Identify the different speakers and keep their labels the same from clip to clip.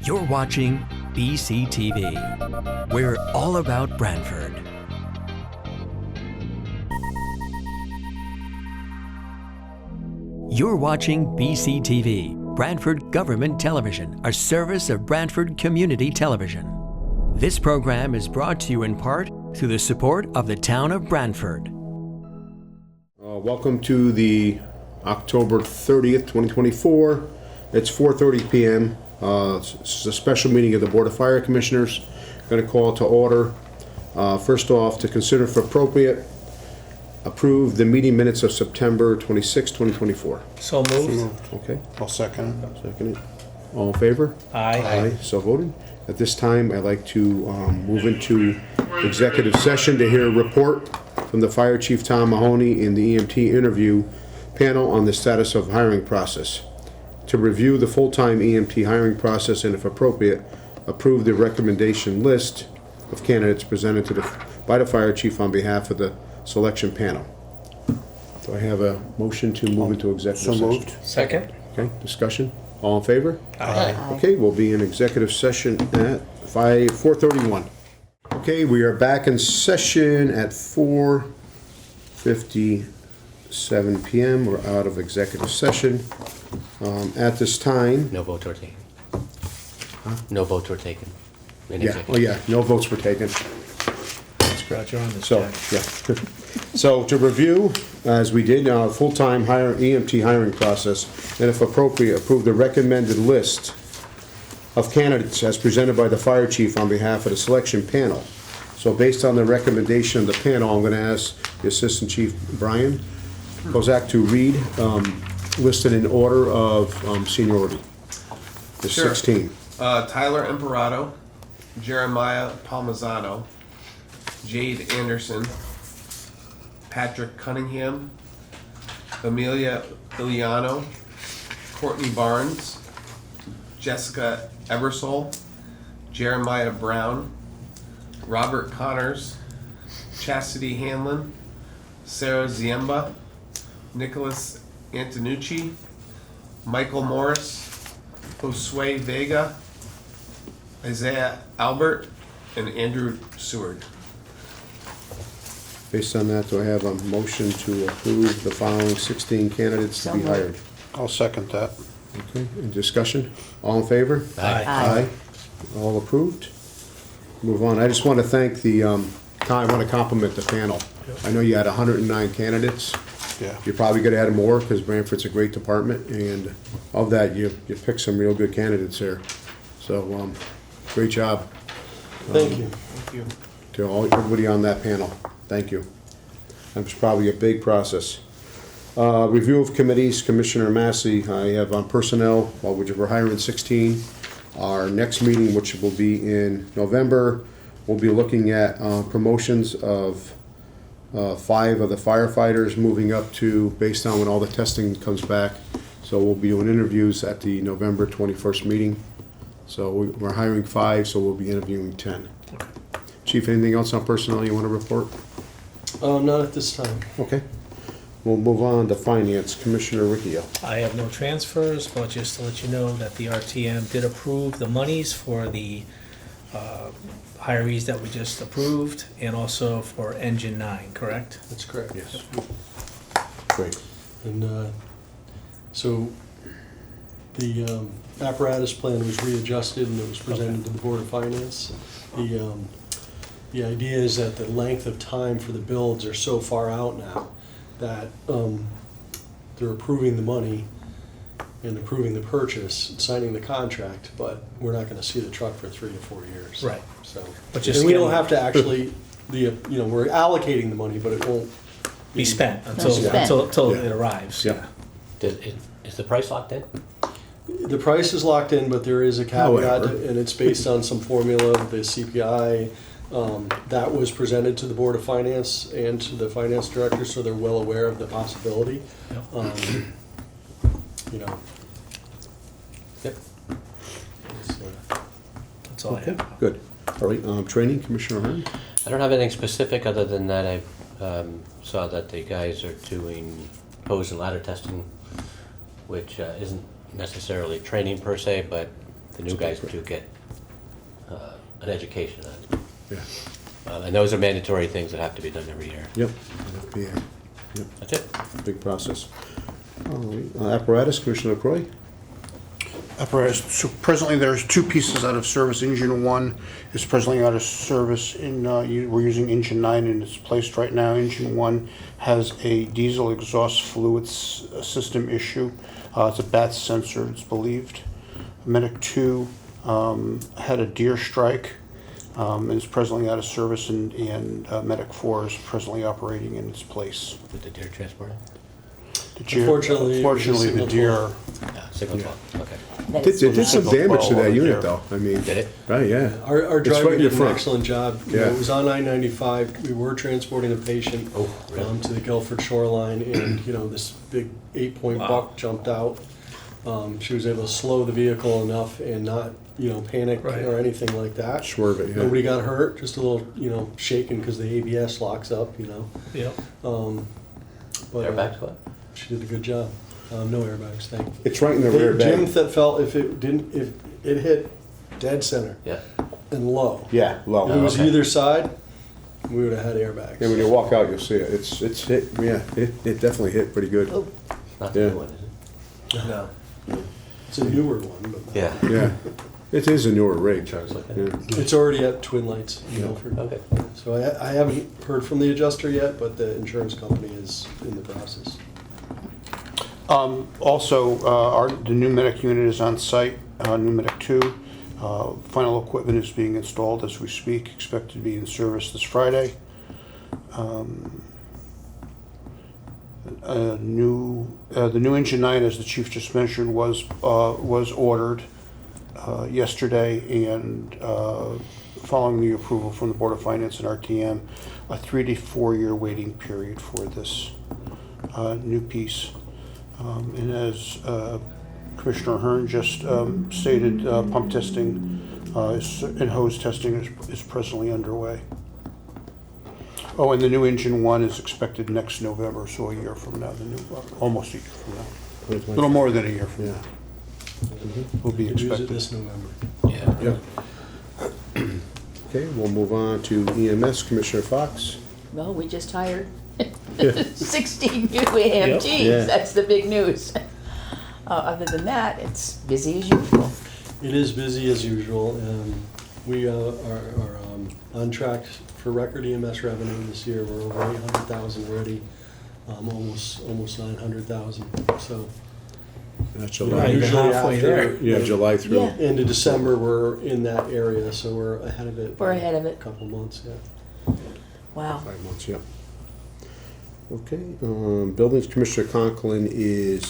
Speaker 1: You're watching BCTV. We're all about Branford. You're watching BCTV, Branford Government Television, a service of Branford Community Television. This program is brought to you in part through the support of the town of Branford.
Speaker 2: Welcome to the October 30th, 2024. It's 4:30 p.m. It's a special meeting of the Board of Fire Commissioners. Going to call to order. First off, to consider for appropriate, approve the meeting minutes of September 26, 2024.
Speaker 3: So moved.
Speaker 2: Okay.
Speaker 4: I'll second.
Speaker 2: Second it. All in favor?
Speaker 3: Aye.
Speaker 2: Aye. So voted. At this time, I'd like to move into executive session to hear a report from the Fire Chief Tom Mahoney in the EMT interview panel on the status of hiring process. To review the full-time EMT hiring process and, if appropriate, approve the recommendation list of candidates presented by the Fire Chief on behalf of the selection panel. Do I have a motion to move into executive session?
Speaker 4: So moved.
Speaker 3: Second.
Speaker 2: Okay, discussion? All in favor?
Speaker 3: Aye.
Speaker 2: Okay, we'll be in executive session at 4:31. Okay, we are back in session at 4:57 p.m. We're out of executive session. At this time,
Speaker 5: No votes were taken. No votes were taken. in
Speaker 2: yeah,
Speaker 5: executive.
Speaker 2: oh yeah, no votes were taken.
Speaker 3: Scratch on this
Speaker 2: So,
Speaker 3: guy.
Speaker 2: yeah. So to review, as we did, our full-time EMT hiring process, and if appropriate, approve the recommended list of candidates as presented by the fire chief on behalf of the selection panel. So based on the recommendation of the panel, I'm gonna ask the Assistant Chief Brian Kozak to read, listed in order of seniority. There's
Speaker 6: Sure.
Speaker 2: 16.
Speaker 6: Tyler Imperato, Jeremiah Palmazzano, Jade Anderson, Patrick Cunningham, Amelia Iliano, Courtney Barnes, Jessica Ebersole, Jeremiah Brown, Robert Connors, Chastity Hanlon, Sarah Ziemba, Nicholas Antonucci, Michael Morris, Josue Vega, Isaiah Albert, and Andrew Seward.
Speaker 2: Based on that, do I have a motion to approve the following 16 candidates to be hired?
Speaker 4: I'll second that.
Speaker 2: Okay, in discussion? All in favor?
Speaker 5: Aye.
Speaker 2: Aye. All approved? Move on. I just want to thank I want to compliment the panel. I know you had 109 candidates.
Speaker 4: Yeah.
Speaker 2: You're probably going to add more because Branford's a great department, and of that, you picked some real good candidates there. So, great job.
Speaker 4: Thank you.
Speaker 2: To everybody on that panel. Thank you. That was probably a big process. Review of committees, Commissioner Massey, I have on personnel, we're hiring 16. Our next meeting, which will be in November, we'll be looking at promotions of 5 of the firefighters moving up to, based on when all the testing comes back. So we'll be doing interviews at the November 21st meeting. So we're hiring 5, so we'll be interviewing 10. Chief, anything else on personnel you want to report?
Speaker 7: Not at this time.
Speaker 2: Okay. We'll move on to finance. Commissioner Riccio.
Speaker 3: I have no transfers, but just to let you know that the RTM did approve the monies for the hirees that we just approved, and also for Engine 9, correct?
Speaker 7: That's correct.
Speaker 2: Yes. Great.
Speaker 7: And so the apparatus plan was readjusted and it was presented to the Board of Finance. The idea is that the length of time for the builds are so far out now that they're approving the money and approving the purchase, and signing the contract, but we're not going to see the truck for 3 to 4 years.
Speaker 3: Right.
Speaker 7: So,
Speaker 3: But just
Speaker 7: and we don't
Speaker 3: getting-
Speaker 7: have to actually, we're allocating the money, but it won't
Speaker 3: Be spent until
Speaker 2: spent.
Speaker 3: until
Speaker 2: Yeah.
Speaker 3: it arrives.
Speaker 2: Yeah.
Speaker 5: Is the price locked in?
Speaker 7: The price is locked in, but there is a caveat,
Speaker 2: However.
Speaker 7: and it's based on some formula, the CPI, that was presented to the Board of Finance and to the finance director, so they're well aware of the possibility. You know. Yep.
Speaker 3: That's all I
Speaker 2: Okay,
Speaker 3: have.
Speaker 2: good. All right, training, Commissioner Hearn?
Speaker 5: I don't have anything specific other than that I saw that the guys are doing hose and ladder testing, which isn't necessarily training per se, but the new guys do get an education on it.
Speaker 2: Yeah.
Speaker 5: And those are mandatory things that have to be done every year.
Speaker 2: Yep. Yeah. Yep.
Speaker 5: That's it.
Speaker 2: Big process. All right. Apparatus, Commissioner LaCroy?
Speaker 4: Apparatus, so presently there's two pieces out of service. Engine 1 is presently out of service we're using engine 9 in its place right now. Engine 1 has a diesel exhaust fluid system issue. It's a bat sensor, it's believed. Medic 2 had a deer strike and is presently out of service, and Medic 4 is presently operating in its place.
Speaker 5: With the deer transporting?
Speaker 7: Unfortunately,
Speaker 4: Unfortunately, the deer.
Speaker 5: Yeah, signal 12, okay.
Speaker 2: It did some damage to that unit, though. I mean,
Speaker 5: Did it?
Speaker 2: right, yeah.
Speaker 7: Our
Speaker 2: It's right
Speaker 7: driver
Speaker 2: in your
Speaker 7: did an
Speaker 2: front.
Speaker 7: excellent job. You know,
Speaker 2: Yeah.
Speaker 7: it was on I-95. We were transporting a patient
Speaker 5: Oh, really?
Speaker 7: to the Guilford shoreline, and this big 8-point
Speaker 3: Wow.
Speaker 7: buck jumped out. She was able to slow the vehicle enough and not, panic
Speaker 3: Right.
Speaker 7: or anything like that.
Speaker 2: Swerve it, yeah.
Speaker 7: Nobody got hurt, just a little, shaken because the ABS locks up,
Speaker 3: Yep.
Speaker 7: But
Speaker 5: Airbags, what?
Speaker 7: she did a good job. No airbags, thank you.
Speaker 2: It's right in the rear
Speaker 7: Jim
Speaker 2: bay.
Speaker 7: that felt if it hit dead center
Speaker 5: Yeah.
Speaker 7: and low.
Speaker 2: Yeah, low.
Speaker 7: If it was
Speaker 5: okay.
Speaker 7: either side, we would have had airbags.
Speaker 2: And when you walk out, you'll see it. It's hit, yeah, it definitely hit pretty good.
Speaker 5: Not the
Speaker 2: Yeah.
Speaker 5: new one, is it?
Speaker 3: No.
Speaker 7: It's a newer one, but
Speaker 5: Yeah.
Speaker 2: Yeah. It is a newer rig.
Speaker 5: Charles looking.
Speaker 2: Yeah.
Speaker 7: it's already at Twin Lights. For,
Speaker 5: Okay.
Speaker 7: so I haven't heard from the adjuster yet, but the insurance company is in the process.
Speaker 4: Also, the new medic unit is on site, new medic 2. Final equipment is being installed as we speak, expected to be in service this Friday. The new engine 9, as the chief just mentioned, was ordered yesterday, and following the approval from the Board of Finance and RTM, a 3 to 4 year waiting period for this new piece. And as Commissioner Hearn just stated, pump testing and hose testing is presently underway. Oh, and the new engine 1 is expected next November, so a year from now, almost a year from now. A little more than a year from now. Will be
Speaker 7: Use it
Speaker 4: expected.
Speaker 7: this November.
Speaker 5: Yeah.
Speaker 2: Yeah. Okay, we'll move on to EMS, Commissioner Fox.
Speaker 8: Well, we just hired 16 new AMTs.
Speaker 2: Yeah.
Speaker 8: That's the big news. Other than that, it's busy as usual.
Speaker 7: It is busy as usual, and we are on track for record EMS revenue this year. We're over 800,000 already, almost 900,000. So
Speaker 2: That's
Speaker 3: Right,
Speaker 2: July.
Speaker 3: you're
Speaker 7: usually
Speaker 3: halfway
Speaker 7: after
Speaker 3: there.
Speaker 2: Yeah, July through.
Speaker 8: Yeah.
Speaker 7: into December, we're in that area, so we're ahead of it.
Speaker 8: We're ahead of
Speaker 7: by
Speaker 8: it.
Speaker 7: A couple months, yeah.
Speaker 8: Wow.
Speaker 2: 5 months, yeah. Okay, Buildings Commissioner Conklin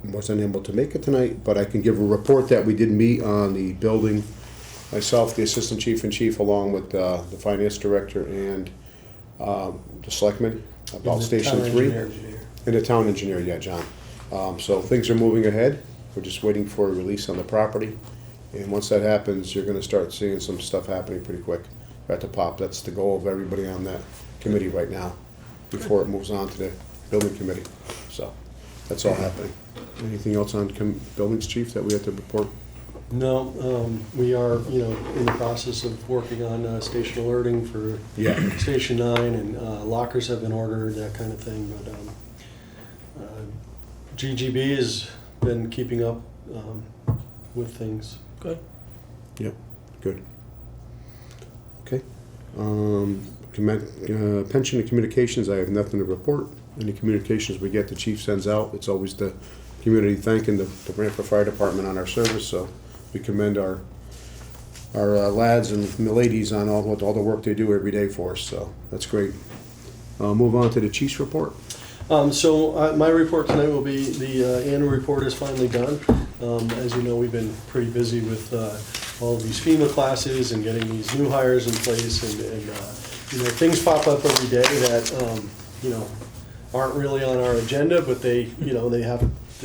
Speaker 2: wasn't able to make it tonight, but I can give a report that we did meet on the building, myself, the Assistant Chief and Chief, along with the Finance Director and the Selectmen, about
Speaker 7: And the
Speaker 2: Station
Speaker 7: town
Speaker 2: 3.
Speaker 7: engineer.
Speaker 2: And the Town Engineer, yeah, John. So things are moving ahead. We're just waiting for a release on the property. And once that happens, you're gonna start seeing some stuff happening pretty quick at the pop. That's the goal of everybody on that committee right now, before it moves on to the building committee. So, that's all happening. Anything else on buildings, Chief, that we have to report?
Speaker 7: No, we are, in the process of working on station alerting for
Speaker 2: Yeah.
Speaker 7: Station 9, and lockers have been ordered, that kind of thing, but GGB has been keeping up with things.
Speaker 3: Good.
Speaker 2: Yep, good. Okay. Pension and communications, I have nothing to report. Any communications we get, the chief sends out. It's always the community thanking the Branford Fire Department on our service, so we commend our lads and ladies on all the work they do every day for us, so that's great. Move on to the chief's report.
Speaker 7: So my report tonight will be, the annual report is finally done. As you know, we've been pretty busy with all of these FEMA classes and getting these new hires in place, and things pop up every day that aren't really on our agenda, but the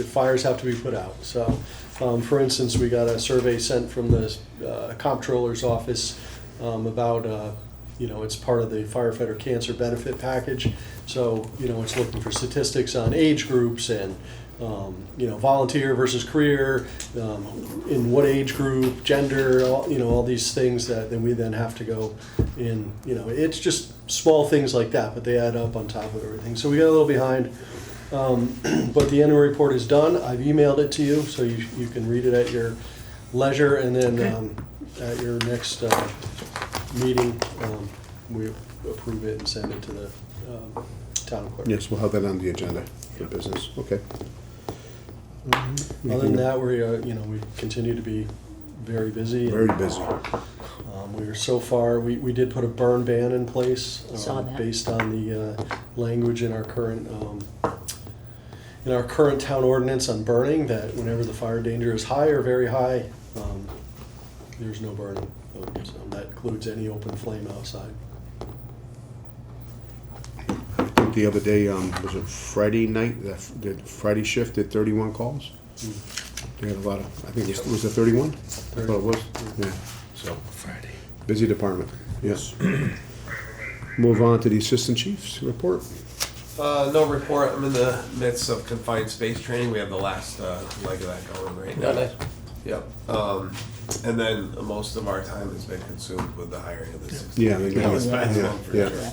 Speaker 7: fires have to be put out. So, for instance, we got a survey sent from the comptroller's office about it's part of the firefighter cancer benefit package. So, it's looking for statistics on age groups and volunteer versus career, in what age group, gender, all these things that then we then have to go in. It's just small things like that, but they add up on top of everything. So we got a little behind, but the annual report is done. I've emailed it to you, so you can read it at your leisure, and then at your next meeting, we approve it and send it to the town clerk.
Speaker 2: Yes, we'll have that on the agenda for business. Okay.
Speaker 7: Other than that, we continue to be very busy.
Speaker 2: Very busy.
Speaker 7: We did put a burn ban in place
Speaker 8: Saw that.
Speaker 7: based on the language in our current town ordinance on burning, that whenever the fire danger is high or very high, there's no burning. So that includes any open flame outside.
Speaker 2: I think the other day, was it Friday night, the Friday shift did 31 calls? They had a lot of, I think it was it 31? I thought it was, yeah, so,
Speaker 3: Friday.
Speaker 2: busy department, yes. Move on to the assistant chief's report.
Speaker 6: No report. I'm in the midst of confined space training. We have the last leg of that going right now.
Speaker 5: No, nice.
Speaker 6: Yep. And then most of our time has been consumed with the hiring of the 60.
Speaker 2: Yeah,
Speaker 6: for
Speaker 2: yeah.
Speaker 6: sure.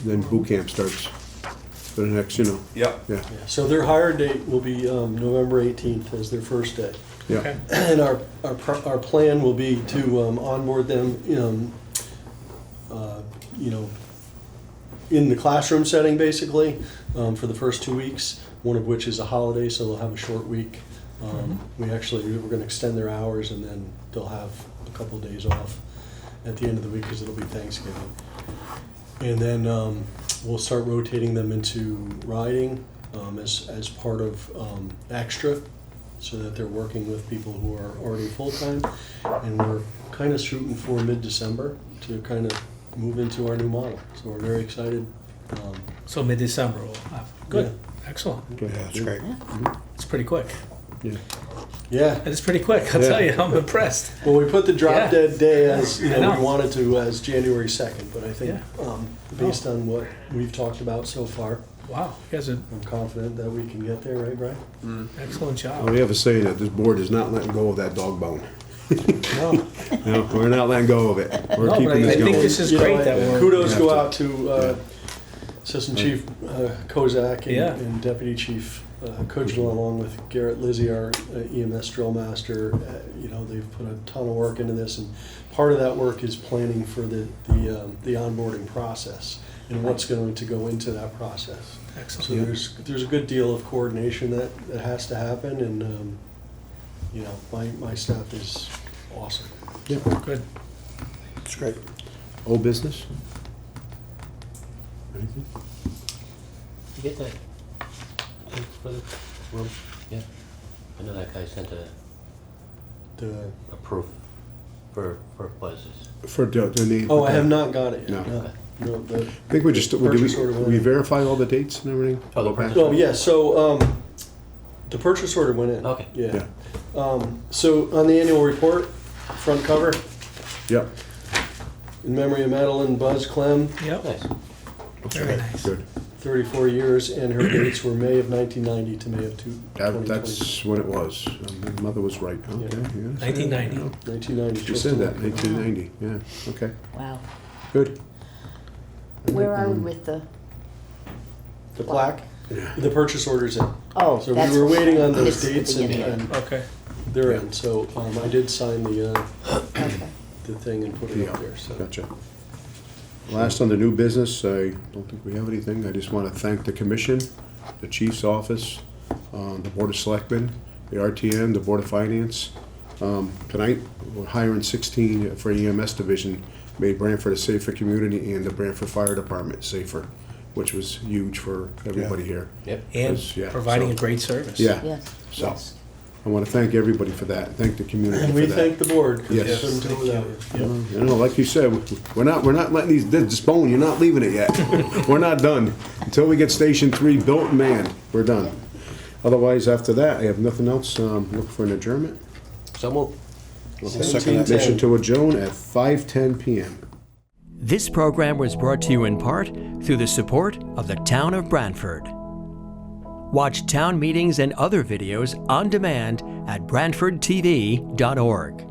Speaker 2: Then boot camp starts for the next,
Speaker 6: Yep.
Speaker 2: yeah,
Speaker 7: So their hire date will be November 18th as their first day.
Speaker 2: yeah.
Speaker 3: Okay.
Speaker 7: And our plan will be to onboard them, in the classroom setting, basically, for the first 2 weeks, one of which is a holiday, so they'll have a short week. We're going to extend their hours, and then they'll have a couple of days off at the end of the week, because it'll be Thanksgiving. And then we'll start rotating them into riding as part of extra, so that they're working with people who are already full-time. And we're kind of shooting for mid-December to kind of move into our new model. So we're very excited.
Speaker 3: So mid-December, good, excellent.
Speaker 2: Okay.
Speaker 4: Yeah, that's great.
Speaker 3: It's pretty quick.
Speaker 2: Yeah.
Speaker 7: Yeah.
Speaker 3: It's pretty quick, I'll
Speaker 2: Yeah.
Speaker 3: tell you, I'm impressed.
Speaker 7: Well, we put the drop
Speaker 3: Yeah.
Speaker 7: dead day as,
Speaker 3: I know.
Speaker 7: we wanted to as January 2nd, but I think,
Speaker 3: Yeah.
Speaker 7: based on what we've talked about so far,
Speaker 3: Wow, you guys are,
Speaker 7: I'm confident that we can get there, right, Brian?
Speaker 3: excellent job.
Speaker 2: Well, we have a saying that this board is not letting go of that dog bone.
Speaker 7: No.
Speaker 2: No, we're not letting go of it. We're
Speaker 3: No, but
Speaker 2: keeping
Speaker 3: I
Speaker 2: this
Speaker 3: think
Speaker 2: going.
Speaker 3: this is
Speaker 7: You know,
Speaker 3: great that we're.
Speaker 7: Kudos
Speaker 2: We
Speaker 7: go
Speaker 2: have
Speaker 7: out to Assistant Chief Kozak
Speaker 3: Yeah.
Speaker 7: and Deputy Chief Kujla, along with Garrett Lizzie, our EMS drill master. They've put a ton of work into this, and part of that work is planning for the onboarding process and what's going to go into that process. So
Speaker 3: Excellent.
Speaker 7: there's a good deal of coordination that has to happen, and my staff is awesome.
Speaker 2: Yeah,
Speaker 3: Good.
Speaker 2: it's great. Old business? Anything?
Speaker 5: You get that? Thanks for the room? Yeah. I know that guy sent a proof for places.
Speaker 2: For the need.
Speaker 7: Oh, I have not got it
Speaker 2: No.
Speaker 7: yet. No,
Speaker 2: I think we just,
Speaker 7: Purchase order went
Speaker 2: we
Speaker 7: in.
Speaker 2: verify all the dates and everything?
Speaker 5: Oh, the
Speaker 2: Go back?
Speaker 5: purchase order.
Speaker 7: yeah, so the purchase order went in.
Speaker 5: Okay.
Speaker 7: Yeah. So on the annual report, front cover,
Speaker 2: Yep.
Speaker 7: in memory of Madeline Buzz Clem,
Speaker 3: Yep,
Speaker 5: Nice.
Speaker 3: very nice.
Speaker 2: Good.
Speaker 7: 34 years, and her dates were May of 1990 to May of 2020.
Speaker 2: That's when it was. My mother was right. Okay.
Speaker 7: Yeah.
Speaker 2: Yeah.
Speaker 3: 1990.
Speaker 7: 1990.
Speaker 2: She
Speaker 7: just
Speaker 2: said that,
Speaker 7: about.
Speaker 2: 1990, yeah, okay,
Speaker 8: Wow.
Speaker 2: good.
Speaker 8: Where are we with the,
Speaker 7: The plaque, the purchase order's in.
Speaker 8: oh,
Speaker 7: So
Speaker 8: that's.
Speaker 7: we were waiting on those
Speaker 8: it's the
Speaker 7: dates,
Speaker 8: beginning.
Speaker 7: and
Speaker 3: Okay,
Speaker 7: they're in. So I did sign the
Speaker 8: Okay.
Speaker 7: thing and put it
Speaker 2: Yeah,
Speaker 7: up there, so.
Speaker 2: gotcha. Last on the new business, I don't think we have anything. I just want to thank the commission, the chief's office, the board of selectmen, the RTM, the board of finance. Tonight, we're hiring 16 for EMS division, made Branford a safer community and the Branford Fire Department safer, which was huge for everybody here.
Speaker 5: Yep.
Speaker 3: and
Speaker 2: Yeah,
Speaker 3: providing
Speaker 2: so-
Speaker 3: a great service.
Speaker 2: Yeah,
Speaker 8: Yes,
Speaker 2: So-
Speaker 8: yes.
Speaker 2: I want to thank everybody for that, thank the community
Speaker 7: And
Speaker 2: for
Speaker 7: we
Speaker 2: that.
Speaker 7: thank the board, because we
Speaker 2: Yes.
Speaker 7: couldn't do it without you.
Speaker 2: You know, like you said, we're not letting this bone, you're not leaving it yet. We're not done. Until we get Station 3 built and manned, we're done. Otherwise, after that, I have nothing else. Look for an adjournment.
Speaker 5: So moved.
Speaker 2: Okay.
Speaker 7: 17:10.
Speaker 2: Motion to adjourn at 5:10 PM.
Speaker 1: This program was brought to you in part through the support of the Town of Branford. Watch town meetings and other videos on demand at BranfordTV.org.